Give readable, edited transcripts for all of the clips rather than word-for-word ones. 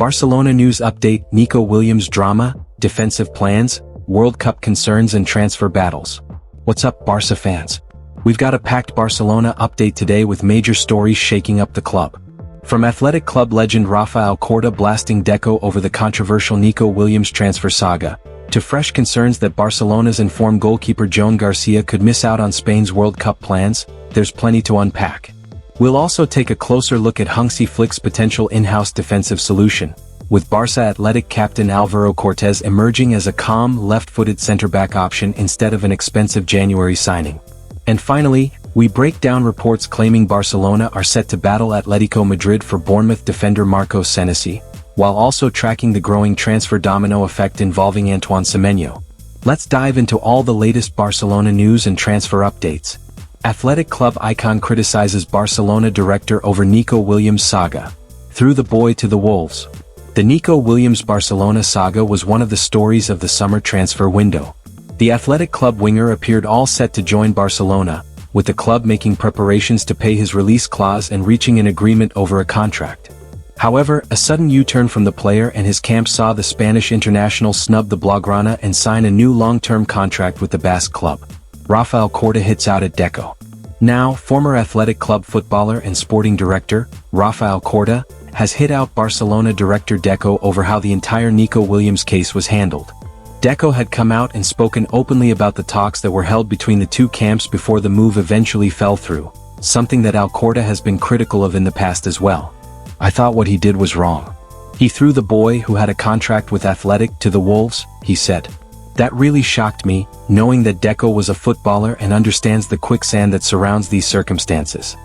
Barcelona news update: Nico Williams drama, defensive plans, World Cup concerns and transfer battles. What's up, Barca fans? We've got a packed Barcelona update today with major stories shaking up the club. From Athletic Club legend Rafael Corda blasting Deco over the controversial Nico Williams transfer saga, to fresh concerns that Barcelona's informed goalkeeper Joan Garcia could miss out on Spain's World Cup plans, there's plenty to unpack. We'll also take a closer look at Hansi Flick's potential in-house defensive solution, with Barça Athletic captain Álvaro Cortés emerging as a calm, left-footed centre-back option instead of an expensive January signing. And finally, we break down reports claiming Barcelona are set to battle Atletico Madrid for Bournemouth defender Marcos Senesi, while also tracking the growing transfer domino effect involving Antoine Semenyo. Let's dive into all the latest Barcelona news and transfer updates. Athletic Club icon criticizes Barcelona director over Nico Williams saga. Through the boy to the wolves. The Nico Williams Barcelona saga was one of the stories of the summer transfer window. The Athletic Club winger appeared all set to join Barcelona, with the club making preparations to pay his release clause and reaching an agreement over a contract. However, a sudden U-turn from the player and his camp saw the Spanish international snub the Blaugrana and sign a new long-term contract with the Basque club. Rafael Corda hits out at Deco. Now, former Athletic Club footballer and sporting director, Rafael Corda, has hit out Barcelona director Deco over how the entire Nico Williams case was handled. Deco had come out and spoken openly about the talks that were held between the two camps before the move eventually fell through, something that Corda has been critical of in the past as well. "I thought what he did was wrong. He threw the boy who had a contract with Athletic to the wolves," he said. "That really shocked me, knowing that Deco was a footballer and understands the quicksand that surrounds these circumstances."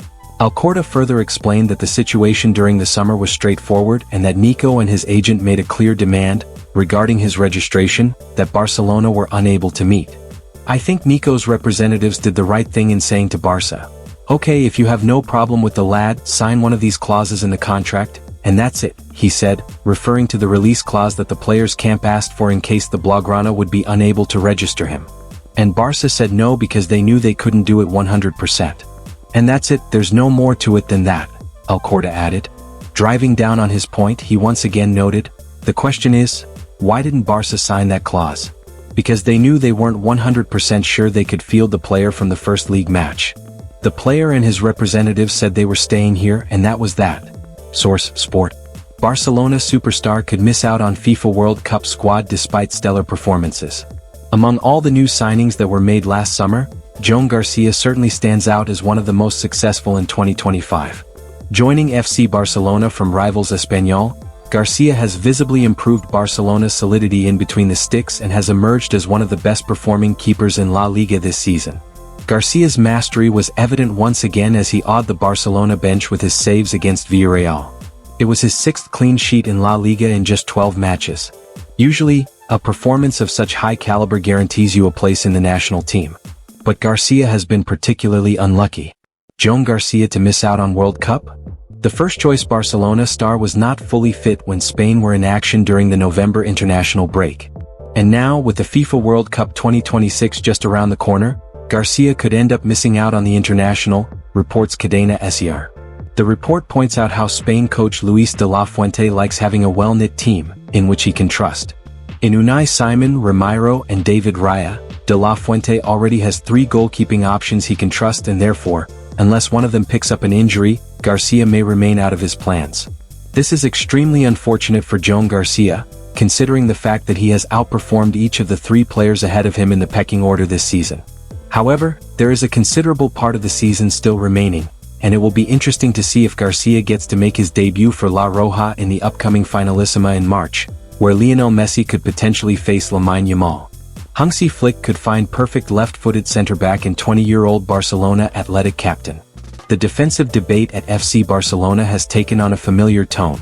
Corda further explained that the situation during the summer was straightforward and that Nico and his agent made a clear demand, regarding his registration, that Barcelona were unable to meet. "I think Nico's representatives did the right thing in saying to Barca, 'Okay, if you have no problem with the lad, sign one of these clauses in the contract, and that's it,'" he said, referring to the release clause that the players' camp asked for in case the Blaugrana would be unable to register him. And Barca said no because they knew they couldn't do it 100%. "And that's it, there's no more to it than that," Corda added. Driving down on his point, he once again noted, "The question is, why didn't Barca sign that clause? Because they knew they weren't 100% sure they could field the player from the first league match. The player and his representatives said they were staying here and that was that." Source: Sport. Barcelona superstar could miss out on FIFA World Cup squad despite stellar performances. Among all the new signings that were made last summer, Joan Garcia certainly stands out as one of the most successful in 2025. Joining FC Barcelona from rivals Espanyol, Garcia has visibly improved Barcelona's solidity in between the sticks and has emerged as one of the best performing keepers in La Liga this season. Garcia's mastery was evident once again as he awed the Barcelona bench with his saves against Villarreal. It was his 6th clean sheet in La Liga in just 12 matches. Usually, a performance of such high caliber guarantees you a place in the national team. But Garcia has been particularly unlucky. Joan Garcia to miss out on World Cup? The first-choice Barcelona star was not fully fit when Spain were in action during the November international break. And now, with the FIFA World Cup 2026 just around the corner, Garcia could end up missing out on the international, reports Cadena SER. The report points out how Spain coach Luis de la Fuente likes having a well-knit team, in which he can trust. In Unai Simon, Ramiro and David Raya, de la Fuente already has 3 goalkeeping options he can trust and therefore, unless one of them picks up an injury, Garcia may remain out of his plans. This is extremely unfortunate for Joan Garcia, considering the fact that he has outperformed each of the 3 players ahead of him in the pecking order this season. However, there is a considerable part of the season still remaining, and it will be interesting to see if Garcia gets to make his debut for La Roja in the upcoming Finalissima in March, where Lionel Messi could potentially face Lamine Yamal. Hansi Flick could find perfect left-footed centre-back in 20-year-old Barcelona Athletic captain. The defensive debate at FC Barcelona has taken on a familiar tone.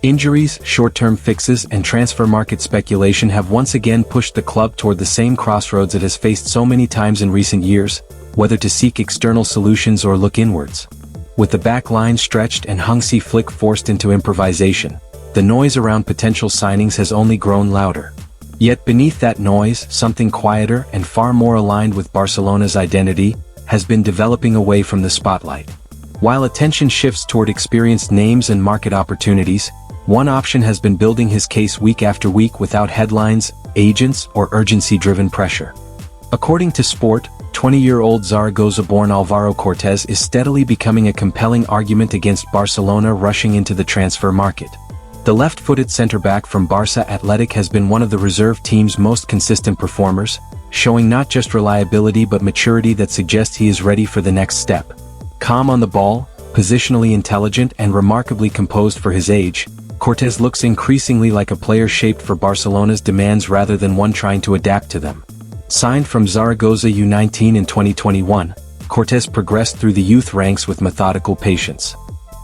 Injuries, short-term fixes and transfer market speculation have once again pushed the club toward the same crossroads it has faced so many times in recent years, whether to seek external solutions or look inwards. With the back line stretched and Hansi Flick forced into improvisation, the noise around potential signings has only grown louder. Yet beneath that noise, something quieter and far more aligned with Barcelona's identity has been developing away from the spotlight. While attention shifts toward experienced names and market opportunities, One option has been building his case week after week without headlines, agents, or urgency-driven pressure. According to Sport, 20-year-old Zaragoza-born Alvaro Cortés is steadily becoming a compelling argument against Barcelona rushing into the transfer market. The left-footed centre-back from Barça Athletic has been one of the reserve team's most consistent performers, showing not just reliability but maturity that suggests he is ready for the next step. Calm on the ball, positionally intelligent and remarkably composed for his age, Cortés looks increasingly like a player shaped for Barcelona's demands rather than one trying to adapt to them. Signed from Zaragoza U19 in 2021, Cortés progressed through the youth ranks with methodical patience.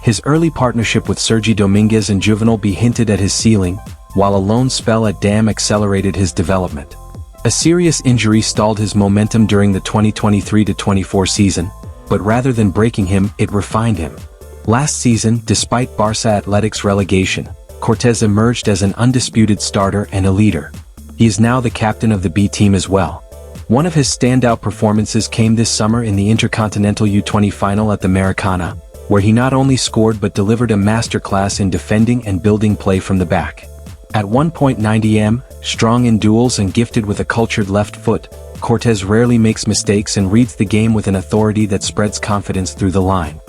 His early partnership with Sergi Dominguez and Juvenal B hinted at his ceiling, while a loan spell at Dam accelerated his development. A serious injury stalled his momentum during the 2023-24 season, but rather than breaking him, it refined him. Last season, despite Barça Athletic's relegation, Cortés emerged as an undisputed starter and a leader. He is now the captain of the B team as well. One of his standout performances came this summer in the Intercontinental U20 final at the Maracana, where he not only scored but delivered a masterclass in defending and building play from the back. At 1.90 m, strong in duels and gifted with a cultured left foot, Cortés rarely makes mistakes and reads the game with an authority that spreads confidence through the line.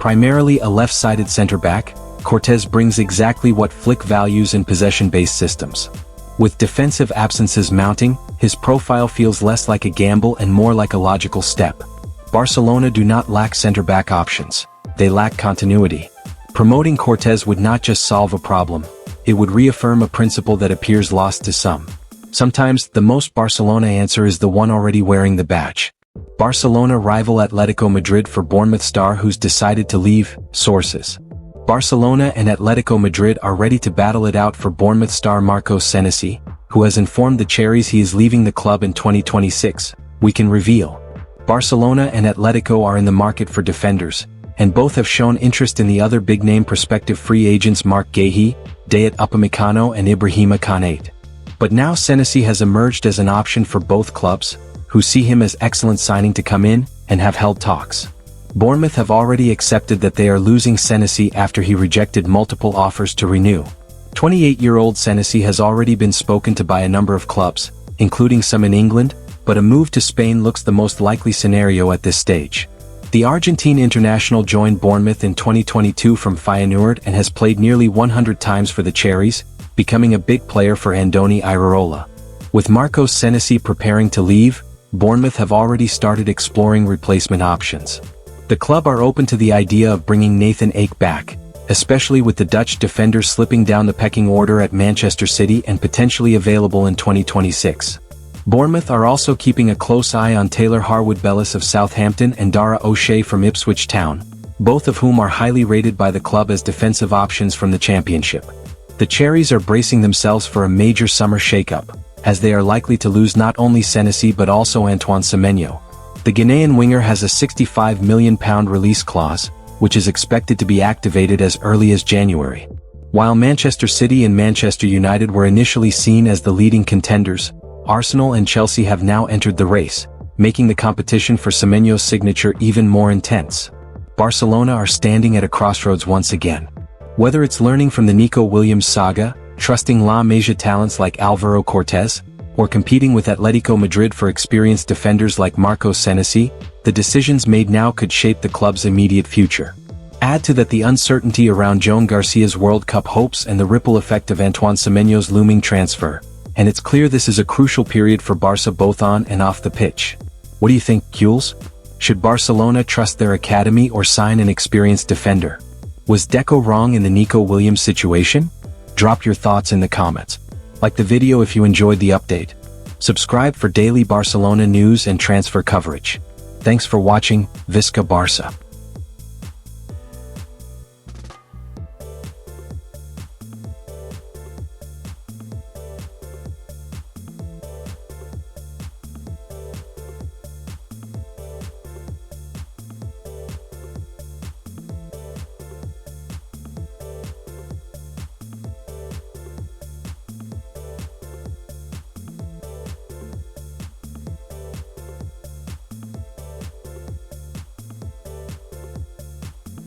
Primarily a left-sided center-back, Cortés brings exactly what Flick values in possession-based systems. With defensive absences mounting, his profile feels less like a gamble and more like a logical step. Barcelona do not lack center-back options, they lack continuity. Promoting Cortés would not just solve a problem, it would reaffirm a principle that appears lost to some. Sometimes, the most Barcelona answer is the one already wearing the badge. Barcelona rival Atletico Madrid for Bournemouth star who's decided to leave, sources. Barcelona and Atletico Madrid are ready to battle it out for Bournemouth star Marcos Senesi, who has informed the Cherries he is leaving the club in 2026, we can reveal. Barcelona and Atletico are in the market for defenders, and both have shown interest in the other big-name prospective free agents Marc Guehi, Dayot Upamecano and Ibrahima Konate. But now Senesi has emerged as an option for both clubs, who see him as excellent signing to come in, and have held talks. Bournemouth have already accepted that they are losing Senesi after he rejected multiple offers to renew. 28-year-old Senesi has already been spoken to by a number of clubs, including some in England, but a move to Spain looks the most likely scenario at this stage. The Argentine international joined Bournemouth in 2022 from Feyenoord and has played nearly 100 times for the Cherries, becoming a big player for Andoni Iraola. With Marcos Senesi preparing to leave, Bournemouth have already started exploring replacement options. The club are open to the idea of bringing Nathan Ake back, especially with the Dutch defender slipping down the pecking order at Manchester City and potentially available in 2026. Bournemouth are also keeping a close eye on Taylor Harwood-Bellis of Southampton and Dara O'Shea from Ipswich Town, both of whom are highly rated by the club as defensive options from the Championship. The Cherries are bracing themselves for a major summer shakeup, as they are likely to lose not only Senesi but also Antoine Semenyo. The Ghanaian winger has a £65 million release clause, which is expected to be activated as early as January. While Manchester City and Manchester United were initially seen as the leading contenders, Arsenal and Chelsea have now entered the race, making the competition for Semenyo's signature even more intense. Barcelona are standing at a crossroads once again. Whether it's learning from the Nico Williams saga, trusting La Masia talents like Alvaro Cortés, or competing with Atletico Madrid for experienced defenders like Marcos Senesi, the decisions made now could shape the club's immediate future. Add to that the uncertainty around Joan Garcia's World Cup hopes and the ripple effect of Antoine Semenyo's looming transfer, and it's clear this is a crucial period for Barca both on and off the pitch. What do you think, Jules? Should Barcelona trust their academy or sign an experienced defender? Was Deco wrong in the Nico Williams situation? Drop your thoughts in the comments. Like the video if you enjoyed the update. Subscribe for daily Barcelona news and transfer coverage. Thanks for watching, Visca Barça.